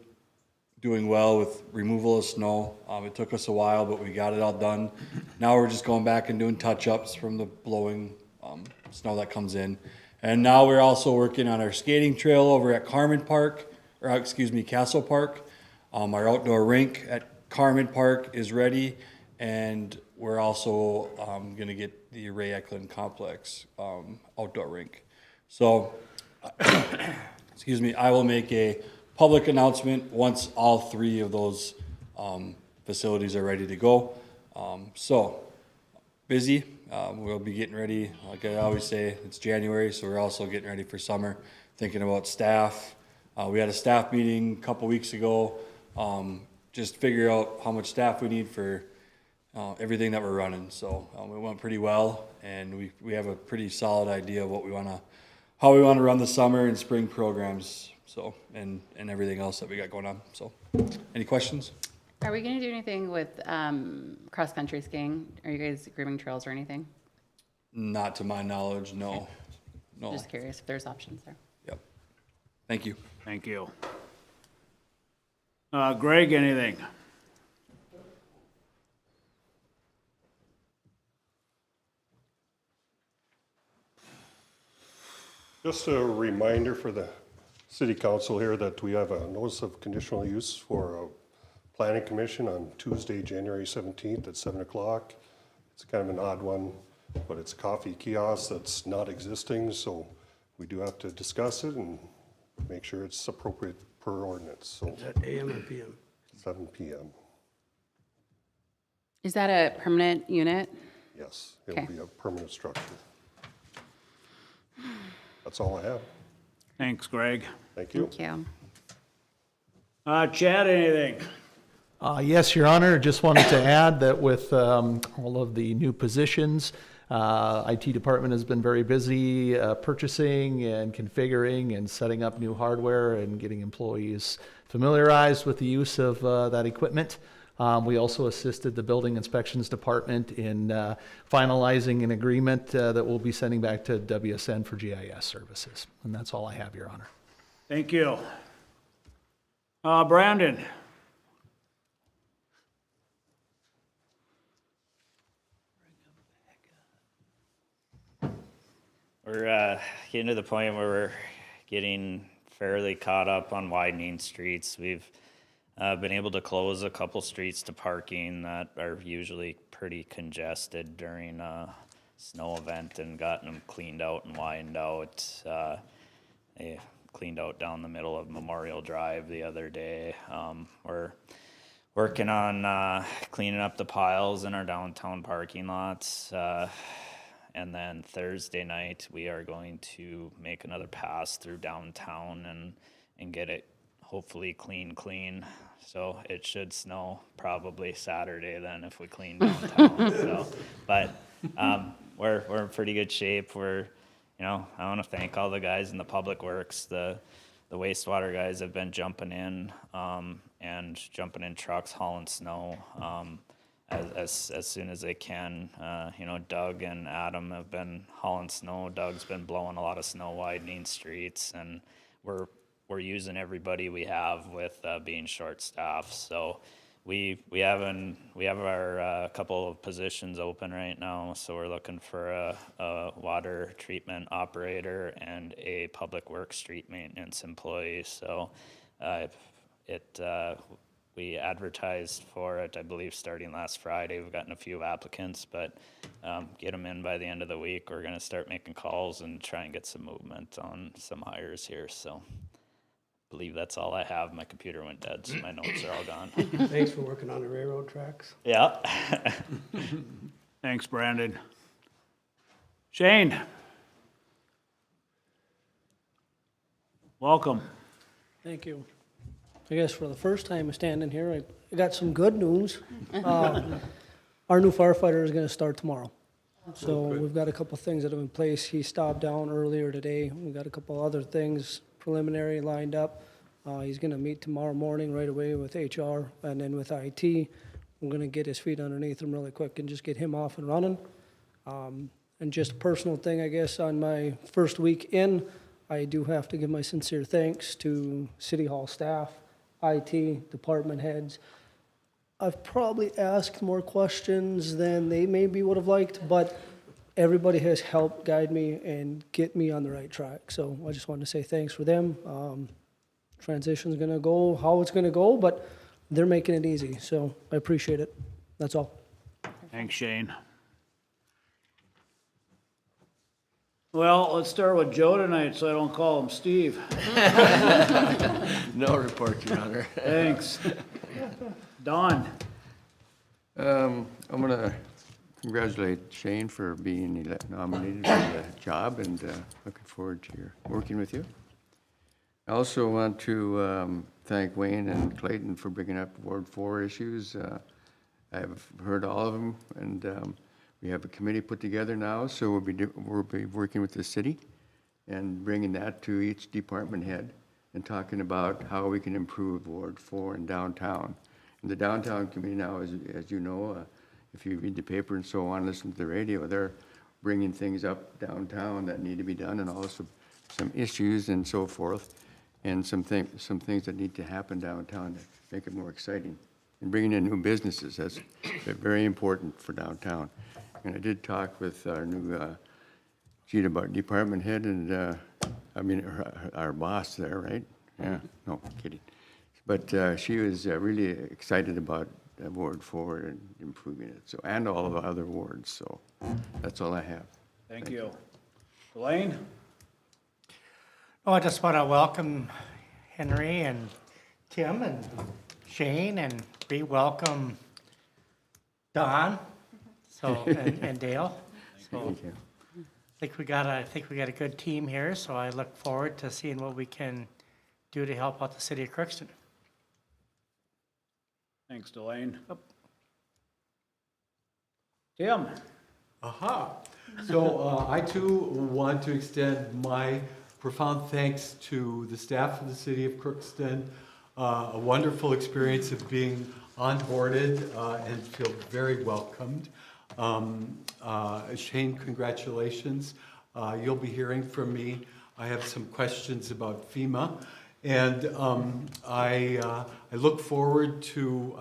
doing well with removal of snow. It took us a while, but we got it all done. Now we're just going back and doing touch-ups from the blowing snow that comes in. And now we're also working on our skating trail over at Castle Park. Our outdoor rink at Carmen Park is ready, and we're also gonna get the Ray Eklund Complex outdoor rink. So, excuse me, I will make a public announcement once all three of those facilities are ready to go. So, busy. We'll be getting ready. Like I always say, it's January, so we're also getting ready for summer, thinking about staff. We had a staff meeting a couple weeks ago, just figure out how much staff we need for everything that we're running. So it went pretty well, and we have a pretty solid idea of what how we want to run the summer and spring programs. So and everything else that we got going on. So, any questions? Are we going to do anything with cross-country skiing? Are you guys grooming trails or anything? Not to my knowledge, no. No. Just curious if there's options there. Yep. Thank you. Thank you. Greg, anything? Just a reminder for the city council here that we have a notice of conditional use for a planning commission on Tuesday, January 17th at 7 o'clock. It's kind of an odd one, but it's a coffee kiosk that's not existing, so we do have to discuss it and make sure it's appropriate per ordinance. So Is that AM or PM? 7 p.m. Is that a permanent unit? Yes, it'll Okay. be a permanent structure. That's all I have. Thanks, Greg. Thank you. Thank you. Chad, anything? Yes, Your Honor, just wanted to add that with all of the new positions, IT department has been very busy purchasing and configuring and setting up new hardware and getting employees familiarized with the use of that equipment. We also assisted the building inspections department in finalizing an agreement that we'll be sending back to WSN for GIS services. And that's all I have, Your Honor. Thank you. Brandon? We're getting to the point where we're getting fairly caught up on widening streets. We've been able to close a couple streets to parking that are usually pretty congested during a snow event and gotten them cleaned out and widened out. They cleaned out down the middle of Memorial Drive the other day. We're working on cleaning up the piles in our downtown parking lots. And then Thursday night, we are going to make another pass through downtown and get it hopefully clean. So it should snow probably Saturday then if we clean downtown. But we're in pretty good shape. I want to thank all the guys in the public works. The wastewater guys have been jumping in and jumping in trucks, hauling snow. As soon as they can. Doug and Adam have been hauling snow. Doug's been blowing a lot of snow, widening streets, and we're using everybody we have with being short-staffed. So we have our couple of positions open right now. So we're looking for a water treatment operator and a public works street maintenance employee. So we advertised for it, I believe, starting last Friday. We've gotten a few applicants, but get them in by the end of the week. We're going to start making calls and try and get some movement on some hires here. So I believe that's all I have. My computer went dead, so my notes are all gone. Thanks for working on the railroad tracks. Yeah. Thanks, Brandon. Shane. Welcome. Thank you. I guess for the first time standing here, I got some good news. Our new firefighter is going to start tomorrow. So we've got a couple things that are in place. He stopped down earlier today. We've got a couple other things preliminary lined up. He's going to meet tomorrow morning right away with HR and then with IT. We're going to get his feet underneath him really quick and just get him off and running. And just a personal thing, I guess, on my first week in, I do have to give my sincere thanks to City Hall staff, IT, department heads. I've probably asked more questions than they maybe would have liked, but everybody has helped guide me and get me on the right track. So I just wanted to say thanks for them. Transition's gonna go how it's gonna go, but they're making it easy. So I appreciate it. That's all. Thanks, Shane. Well, let's start with Joe tonight, so I don't call him Steve. No report, Your Honor. Thanks. Don. I'm going to congratulate Shane for being nominated for the job and looking forward to working with you. I also want to thank Wayne and Clayton for bringing up Ward 4 issues. I've heard all of them, and we have a committee put together now, so we'll be working with the city and bringing that to each department head and talking about how we can improve Ward 4 and downtown. And the downtown committee now, as you know, if you read the paper and so on, listen to the radio, they're bringing things up downtown that need to be done, and also some issues and so forth, and some things that need to happen downtown to make it more exciting. And bringing in new businesses, that's very important for downtown. And I did talk with our new department head and, our boss there, right? Yeah, no, kidding. But she was really excited about Ward 4 and improving it, so, and all of the other wards, so that's all I have. Thank you. Elaine? I just want to welcome Henry and Tim and Shane and re-welcome Don. And Dale. So Thank you. I think we got a good team here, so I look forward to seeing what we can do to help out the city of Crookston. Thanks, Delane. Tim? Aha. So I too want to extend my profound thanks to the staff of the city of Crookston. A wonderful experience of being onboarded and feel very welcomed. Shane, congratulations. You'll be hearing from me. I have some questions about FEMA, and I look forward to,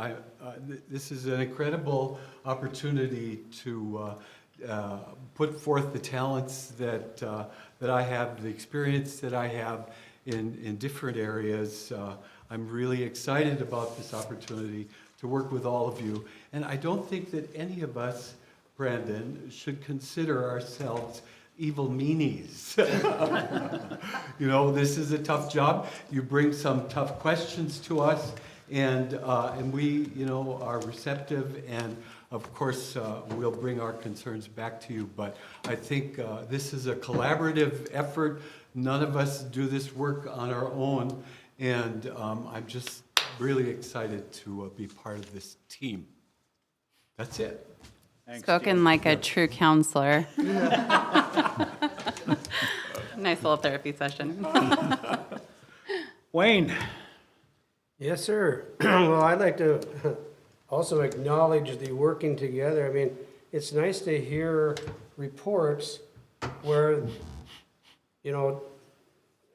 this is an incredible opportunity to put forth the talents that I have, the experience that I have in different areas. I'm really excited about this opportunity to work with all of you. And I don't think that any of us, Brandon, should consider ourselves evil meanies. You know, this is a tough job. You bring some tough questions to us, and we, you know, are receptive, and of course, we'll bring our concerns back to you. But I think this is a collaborative effort. None of us do this work on our own, and I'm just really excited to be part of this team. That's it. Thanks, Spoken Steve. like a true counselor. Nice little therapy session. Wayne? Yes, sir. Well, I'd like to also acknowledge the working together. I mean, it's nice to hear reports where, you know,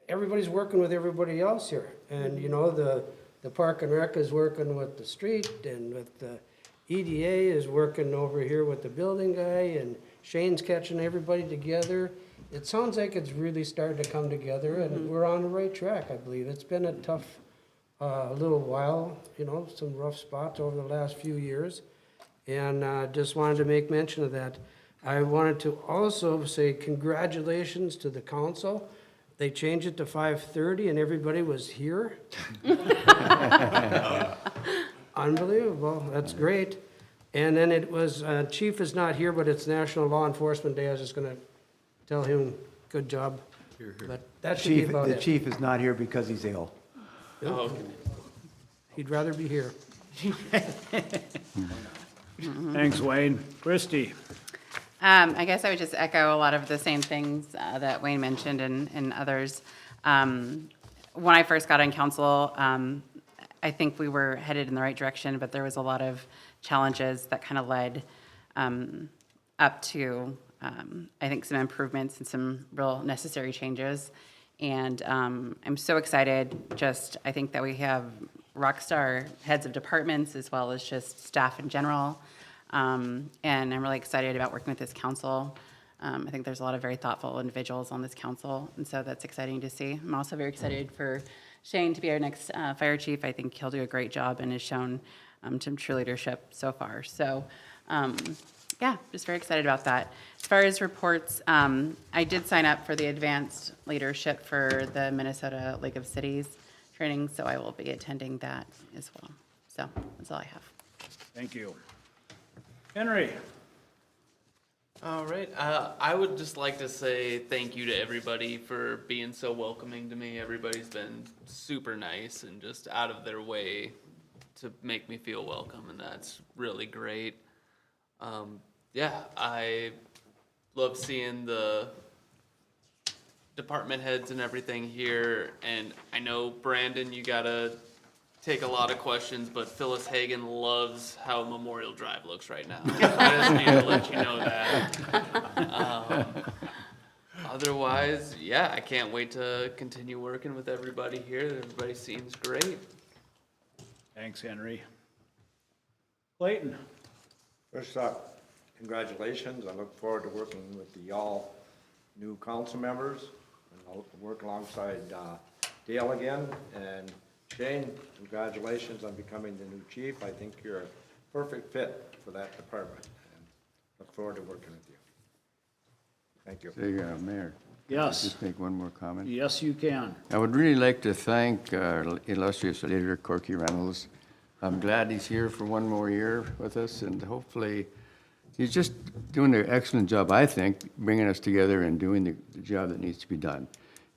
everybody's working with everybody else here. And, you know, the Park and Rec is working with the street, and with the EDA is working over here with the building guy, and Shane's catching everybody together. It sounds like it's really starting to come together, and we're on the right track, I believe. It's been a tough little while, you know, some rough spots over the last few years. And just wanted to make mention of that. I wanted to also say congratulations to the council. They changed it to 5:30 and everybody was here. Unbelievable, that's great. And then it was, Chief is not here, but it's National Law Enforcement Day. I was just gonna tell him, good job. But that should be about The it. chief is not here because he's ill. Yep. He'd rather be here. Thanks, Wayne. Christie? I guess I would just echo a lot of the same things that Wayne mentioned and others. When I first got on council, I think we were headed in the right direction, but there was a lot of challenges that kind of led up to, I think, some improvements and some real necessary changes. And I'm so excited, I think that we have rock star heads of departments as well as just staff in general. And I'm really excited about working with this council. I think there's a lot of very thoughtful individuals on this council, and so that's exciting to see. I'm also very excited for Shane to be our next fire chief. I think he'll do a great job and has shown some true leadership so far. So, yeah, just very excited about that. As far as reports, I did sign up for the advanced leadership for the Minnesota League of Cities training, so I will be attending that as well. So that's all I have. Thank you. Henry? All right. I would just like to say thank you to everybody for being so welcoming to me. Everybody's been super nice and just out of their way to make me feel welcome, and that's really great. Yeah, I love seeing the department heads and everything here, and I know, Brandon, you gotta take a lot of questions, but Phyllis Hagan loves how Memorial Drive looks right now. I just need to let you know that. Otherwise, yeah, I can't wait to continue working with everybody here. Everybody seems great. Thanks, Henry. Clayton? First up, congratulations. I look forward to working with the all new council members, and I'll work alongside Dale again. And Shane, congratulations on becoming the new chief. I think you're a perfect fit for that department, and look forward to working with you. Thank you. Say, Mayor. Yes. Just make one more comment. Yes, you can. I would really like to thank our illustrious leader, Corky Reynolds. I'm glad he's here for one more year with us, and hopefully, he's just doing an excellent job, I think, bringing us together and doing the job that needs to be done.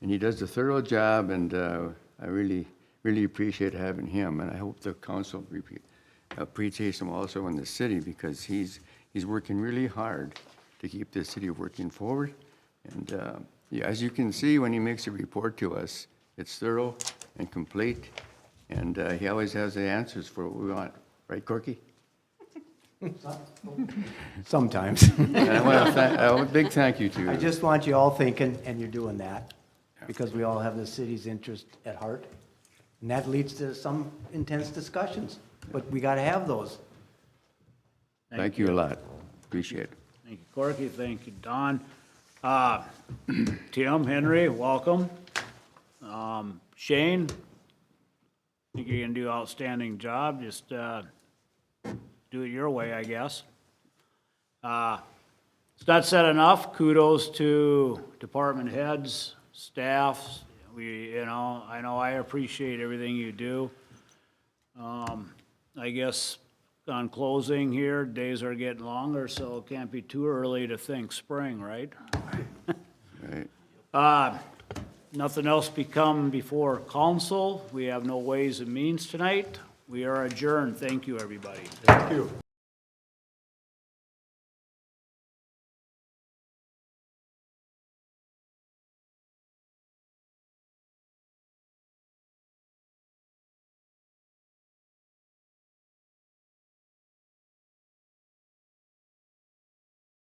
And he does a thorough job, and I really appreciate having him, and I hope the council appreciates him also in the city, because he's working really hard to keep the city working forward. And yeah, as you can see, when he makes a report to us, it's thorough and complete, and he always has the answers for what we want. Right, Corky? Sometimes. And I want to a big thank you to you. I just want you all thinking, and you're doing that, because we all have the city's interest at heart. And that leads to some intense discussions, but we got to have those. Thank you a lot. Appreciate it. Thank you, Corky. Thank you, Don. Tim, Henry, welcome. Shane, I think you're gonna do an outstanding job. Just do it your way, I guess. It's not said enough. Kudos to department heads, staffs. I know I appreciate everything you do. I guess on closing here, days are getting longer, so it can't be too early to think spring, right? Right. Nothing else become before council. We have no ways and means tonight. We are adjourned. Thank you, everybody. Thank you.